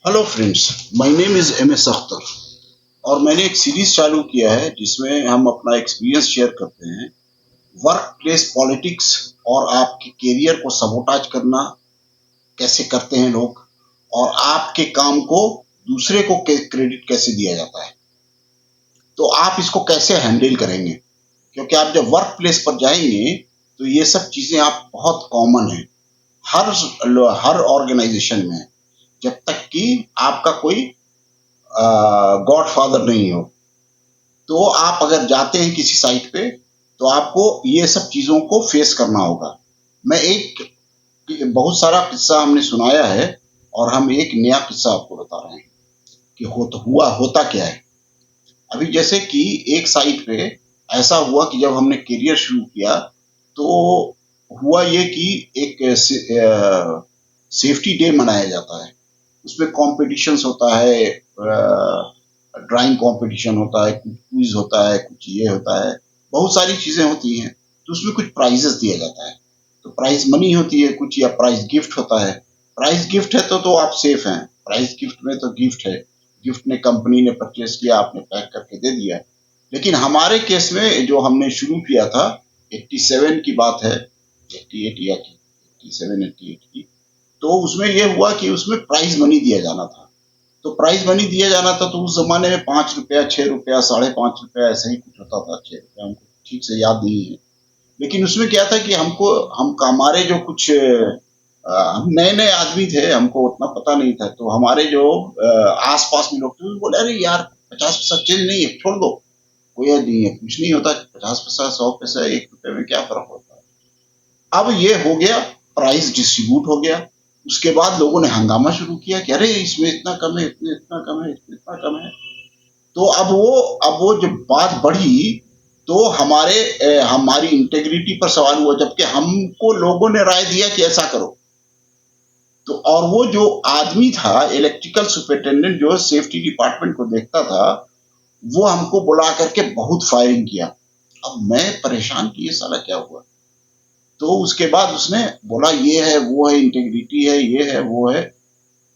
Hello friends, my name is M S Akhtar और मैंने एक सीरीज चालू किया है जिसमें हम अपना एक्सपीरियंस शेयर करते हैं। वर्क प्लेस पॉलिटिक्स और आपके करियर को सबोटाज करना कैसे करते हैं लोग, और आपके काम को दूसरे को क्रेडिट कैसे दिया जाता है, तो आप इसको कैसे हैंडल करेंगे। क्योंकि आप जब वर्क प्लेस पर जाएंगे तो ये सब चीज़ें आप बहुत कॉमन है हर हर ऑर्गेनाइजेशन में, जब तक कि आपका कोई गॉडफादर नहीं हो। तो आप अगर जाते हैं किसी साइट पे तो आपको ये सब चीज़ों को फेस करना होगा। मैं एक बहुत सारा किस्सा हमने सुनाया है और हम एक नया किस्सा आपको बता रहे हैं कि होता क्या है। अभी जैसे कि एक साइट पे ऐसा हुआ कि जब हमने करियर शुरू किया तो हुआ ये कि एक सेफ्टी डे मनाया जाता है। उसमें कॉम्पिटिशन्स होता है, ड्राइंग कंपटीशन होता है, कुछ क्विज होता है, कुछ ये होता है, बहुत सारी चीज़ें होती हैं। तो उसमें कुछ प्राइजेस दिया जाता है। तो प्राइज मनी होती है कुछ, या प्राइज गिफ्ट होता है। प्राइज गिफ्ट है तो आप सेफ हैं। प्राइज गिफ्ट में तो गिफ्ट है, गिफ्ट ने कंपनी ने परचेज किया, आपने पैक करके दे दिया। लेकिन हमारे केस में जो हमने शुरू किया था, 87 की बात है, 88 या 87 88 की, तो उसमें ये हुआ कि उसमें प्राइज मनी दिया जाना था। तो प्राइज मनी दिया जाना था तो उस जमाने में 5 रुपया, 6 रुपया, ₹5.5 ऐसे ही कुछ होता था। 6 रुपया हमको ठीक से याद नहीं है। लेकिन उसमें क्या था कि हम हमारे जो कुछ हम नए नए आदमी थे, हमको उतना पता नहीं था। तो हमारे जो आस पास में लोग थे वो बोले, अरे यार 50 पैसा चेंज नहीं है, छोड़ दो, कोई नहीं है, कुछ नहीं होता, 50 पैसा 100 पैसा 1 रुपये में क्या फर्क होता है। अब ये हो गया, प्राइस डिस्ट्रीब्यूट हो गया। उसके बाद लोगों ने हंगामा शुरू किया कि अरे इसमें इतना कम है, इसमें इतना कम है, इसमें इतना कम है। तो अब वो जब बात बढ़ी तो हमारी इंटेग्रिटी पर सवाल हुआ, जबकि हमको लोगों ने राय दिया कि ऐसा करो। तो और वो जो आदमी था, इलेक्ट्रिकल सुपरिटेंडेंट जो सेफ्टी डिपार्टमेंट को देखता था, वो हमको बुला करके बहुत फायरिंग किया। अब मैं परेशान कि ये साला क्या हुआ। तो उसके बाद उसने बोला ये है वो है, इंटेग्रिटी है, ये है वो है।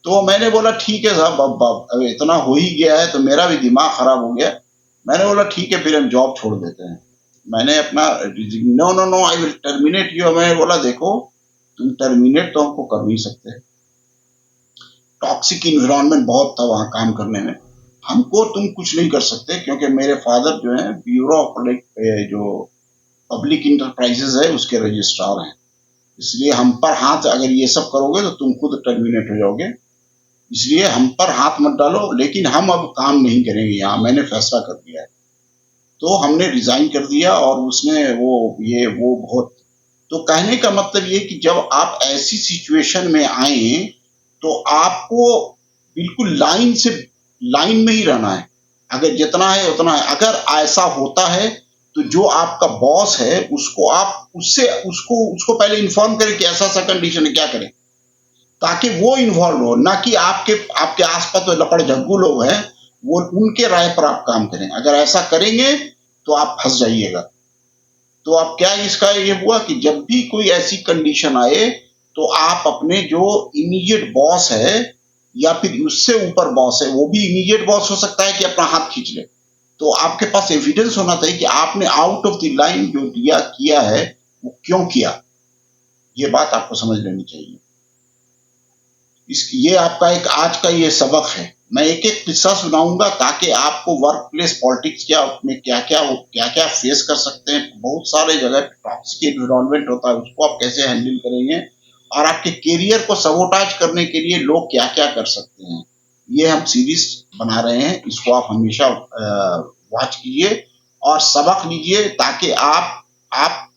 तो मैंने बोला ठीक है साहब, अब इतना हो ही गया है तो मेरा भी दिमाग खराब हो गया। मैंने बोला ठीक है, फिर हम जॉब छोड़ देते हैं। मैंने अपना no no no, I will terminate you. मैंने बोला देखो, तुम टर्मिनेट तो हमको कर नहीं सकते, टॉक्सिक इन्वायरमेंट बहुत था वहाँ काम करने में, हमको तुम कुछ नहीं कर सकते। क्योंकि मेरे फादर जो है ब्यूरो ऑफ जो पब्लिक इंटरप्राइजेज है उसके रजिस्ट्रार हैं। इसलिए हम पर हाथ अगर ये सब करोगे तो तुम खुद टर्मिनेट हो जाओगे। इसलिए हम पर हाथ मत डालो, लेकिन हम अब काम नहीं करेंगे यहाँ, मैंने फैसला कर दिया है। तो हमने रिजाइन कर दिया और उसने वो बहुत। तो कहने का मतलब ये कि जब आप ऐसी सिचुएशन में आए तो आपको बिल्कुल लाइन में ही रहना है। अगर जितना है उतना है। अगर ऐसा होता है तो जो आपका बॉस है उसको आप उससे उसको उसको पहले इन्फॉर्म करें कि ऐसा ऐसा कंडीशन है, क्या करें, ताकि वो इन्वॉल्व हो, ना कि आपके आपके आसपास जो लपड़ झग्गू लोग हैं वो उनके राय पर आप काम करें। अगर ऐसा करेंगे तो आप फंस जाइएगा। तो अब क्या इसका ये हुआ कि जब भी कोई ऐसी कंडीशन आए तो आप अपने जो इमीडिएट बॉस है या फिर उससे ऊपर बॉस है, वो भी इमीडिएट बॉस हो सकता है कि अपना हाथ खींच ले, तो आपके पास एविडेंस होना चाहिए कि आपने आउट ऑफ द लाइन जो दिया किया है वो क्यों किया। ये बात आपको समझ लेनी चाहिए। ये आपका एक आज का ये सबक है। मैं एक एक किस्सा सुनाऊंगा ताकि आपको वर्क प्लेस पॉलिटिक्स क्या में क्या क्या फेस कर सकते हैं। बहुत सारे जगह टॉक्सिक एनवायरनमेंट होता है, उसको आप कैसे हैंडल करेंगे, और आपके करियर को सबोटाज करने के लिए लोग क्या क्या कर सकते हैं। ये हम सीरीज बना रहे हैं, इसको आप हमेशा वॉच कीजिए और सबक लीजिए, ताकि आप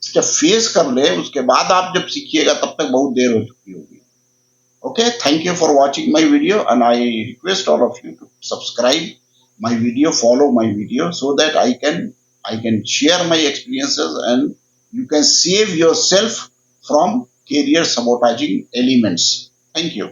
जब फेस कर ले उसके बाद आप जब सीखिएगा तब तक बहुत देर हो चुकी होगी। Okay, thank you for watching my video, and I request all of you to subscribe my video, follow my video, so that I can share my experiences and you can save yourself from career sabotaging elements. Thank you.